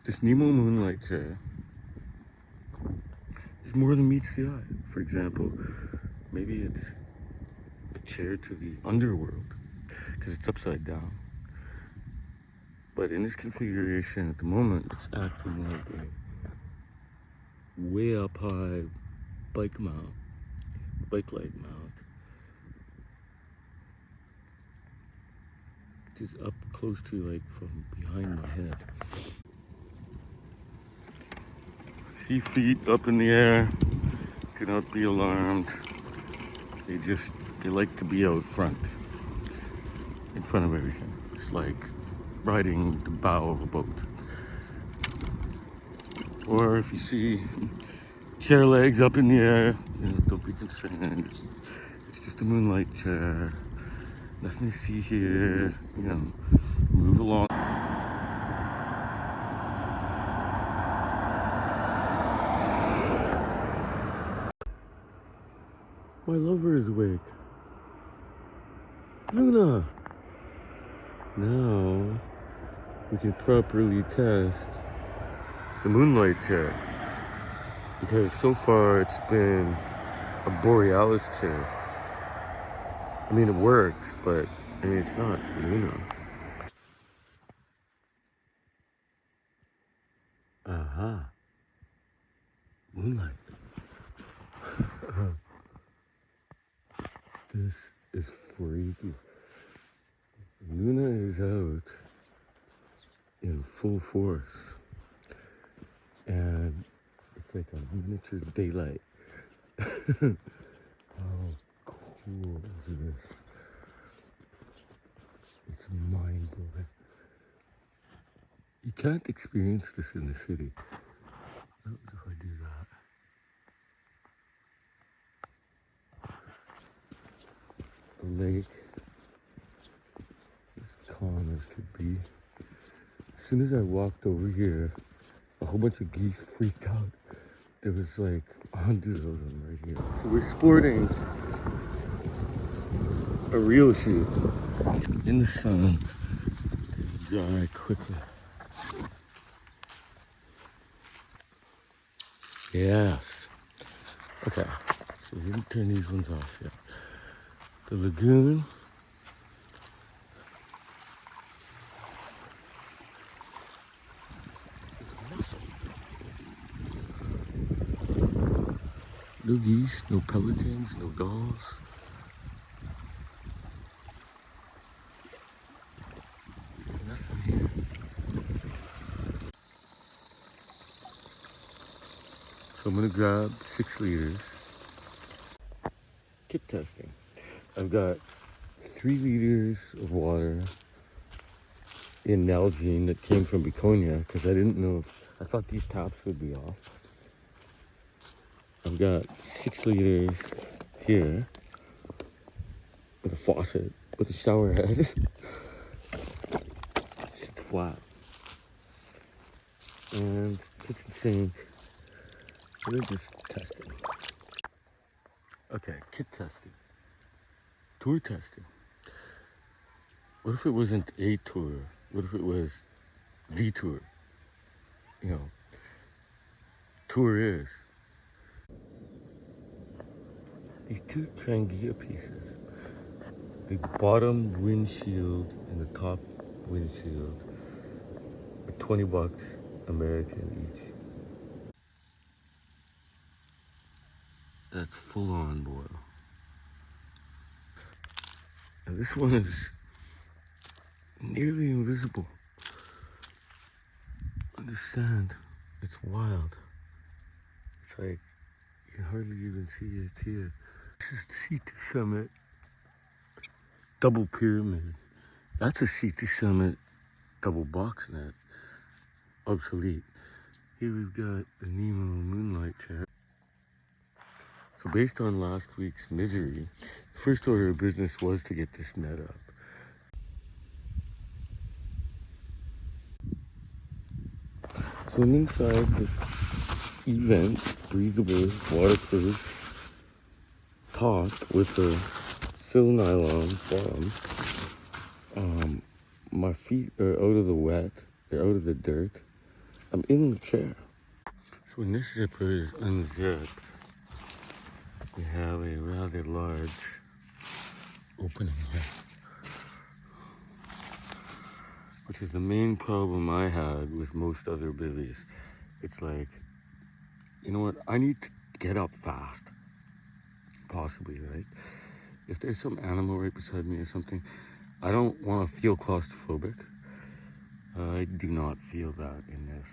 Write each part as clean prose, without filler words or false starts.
This Nemo Moonlite chair is more than meets the eye. For example, maybe it's a chair to the Underworld because it's upside down. But in this configuration at the moment, it's acting like a way up high bike mount, bike light mount. Just up close to like from behind my head. See feet up in the air, do not be alarmed. They like to be out front, in front of everything. It's like riding the bow of a boat. Or if you see chair legs up in the air, don't be concerned. It's just a Moonlite chair. Nothing to see here, move along. My lover is awake. Luna! Now we can properly test the Moonlite chair. Because so far it's been a Borealis chair. I mean, it works, but it's not Luna. Aha. Moonlite. This is freaky. Luna is out in full force. And it's like a miniature daylight. How cool is this? It's mind-blowing. You can't experience this in the city. What if I do that? The lake as calm as could be. As soon as I walked over here, a whole bunch of geese freaked out. There was like 100 of them right here. So we're sporting a real shoe in the sun. Dry quickly. Yes. Okay. So we didn't turn these ones off yet. The lagoon. No geese, no pelicans, no gulls. Nothing here. So I'm gonna grab 6 liters. Kit testing. I've got 3 liters of water in Nalgene that came from Biconia because I didn't know I thought these taps would be off. I've got 6 liters here with a faucet, with a shower head. It's flat. And kitchen sink. We're just testing. Okay, kit testing. Tour testing. What if it wasn't a tour? What if it was the tour? Tour is. These 2 Trangia pieces. The bottom windshield and the top windshield are $20 American each. That's full on boil. And this one is nearly invisible on the sand. It's wild. It's like you can hardly even see it here. This is the C2 Summit double pyramid. That's a C2 Summit double box net. Obsolete. Here we've got the Nemo Moonlite chair. So based on last week's misery, the first order of business was to get this net up. So I'm inside this event, breathable, waterproof top with a fill nylon bottom. My feet are out of the wet, they're out of the dirt. I'm in the chair. So when this zipper is unzipped, we have a rather large opening here, which is the main problem I had with most other bivvies. It's like, you know what, I need to get up fast, possibly, right? If there's some animal right beside me or something, I don't want to feel claustrophobic. I do not feel that in this.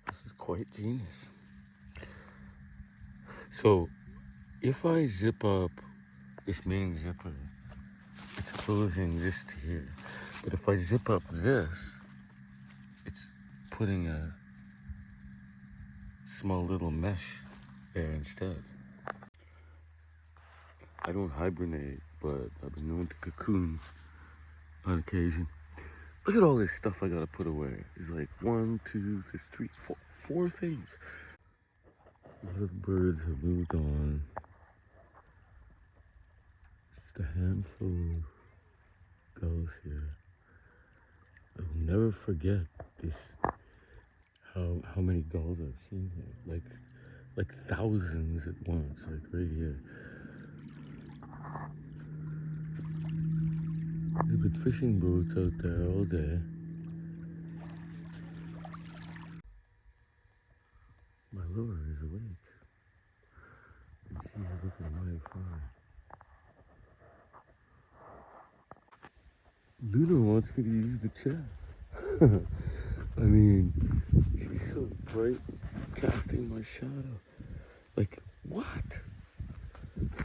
This is quite genius. So if I zip up this main zipper, it's closing this to here. But if I zip up this, it's putting a small little mesh there instead. I don't hibernate, but I've been known to cocoon on occasion. Look at all this stuff I gotta put away. It's like 1, 2, 3, 4 things. A lot of birds have moved on. Just a handful of gulls here. I will never forget this. How many gulls I've seen here. Like thousands at once, like right here. There's been fishing boats out there all day. My lure is awake. And she's looking mighty fine. Luna wants me to use the chair. I mean, she's so bright, casting my shadow. Like, what?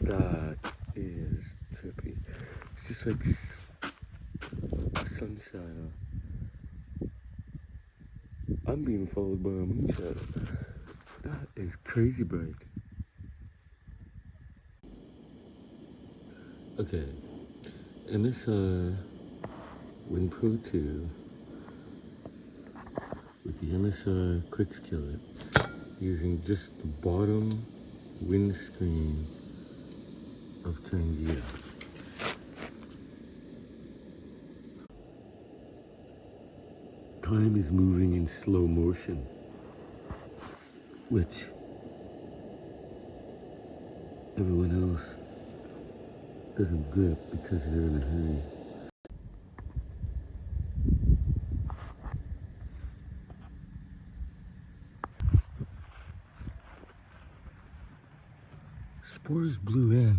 That is trippy. It's just like sunshine. I'm being followed by a moon shadow. That is crazy bright. Okay, MSR Windpro 2 with the MSR quick skillet, using just the bottom windscreen of Tangia. Time is moving in slow motion, which everyone else doesn't grip because they're in a hurry. Spores blew in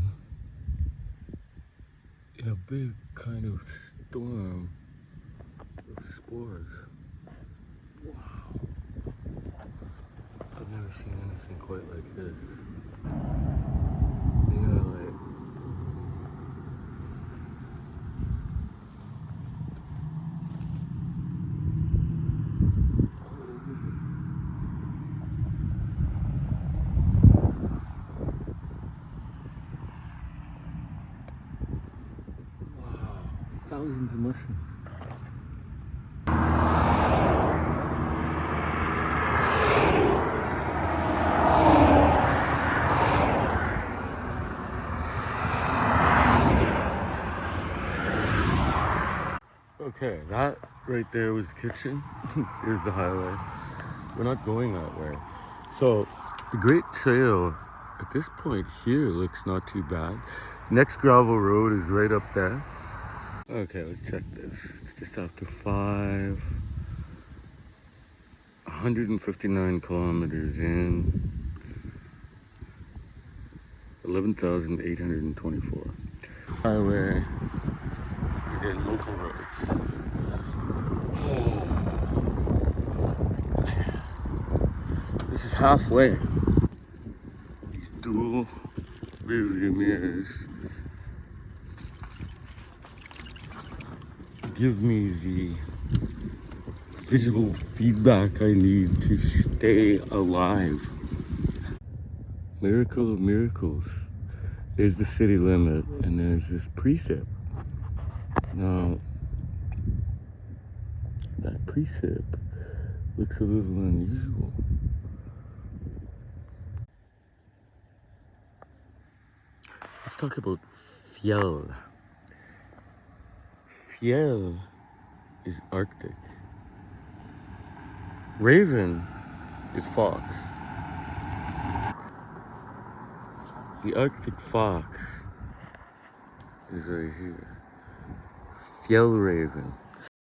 a big kind of storm of spores. Wow. I've never seen anything quite like this. They are like thousands of mushrooms. Okay, that right there was the kitchen. Here's the highway. We're not going that way. So the Great Trail at this point here looks not too bad. Next gravel road is right up there. Okay, let's check this. It's just after 5. 159 kilometers in. 11,824. Highway. We're getting local roads. This is halfway. These dual rearview mirrors give me the visual feedback I need to stay alive. Miracle of miracles. There's the city limit and there's this precip. Now, that precip looks a little unusual. Let's talk about fjell. Fjell is Arctic. Raven is fox. The Arctic fox is right here. Fjell raven.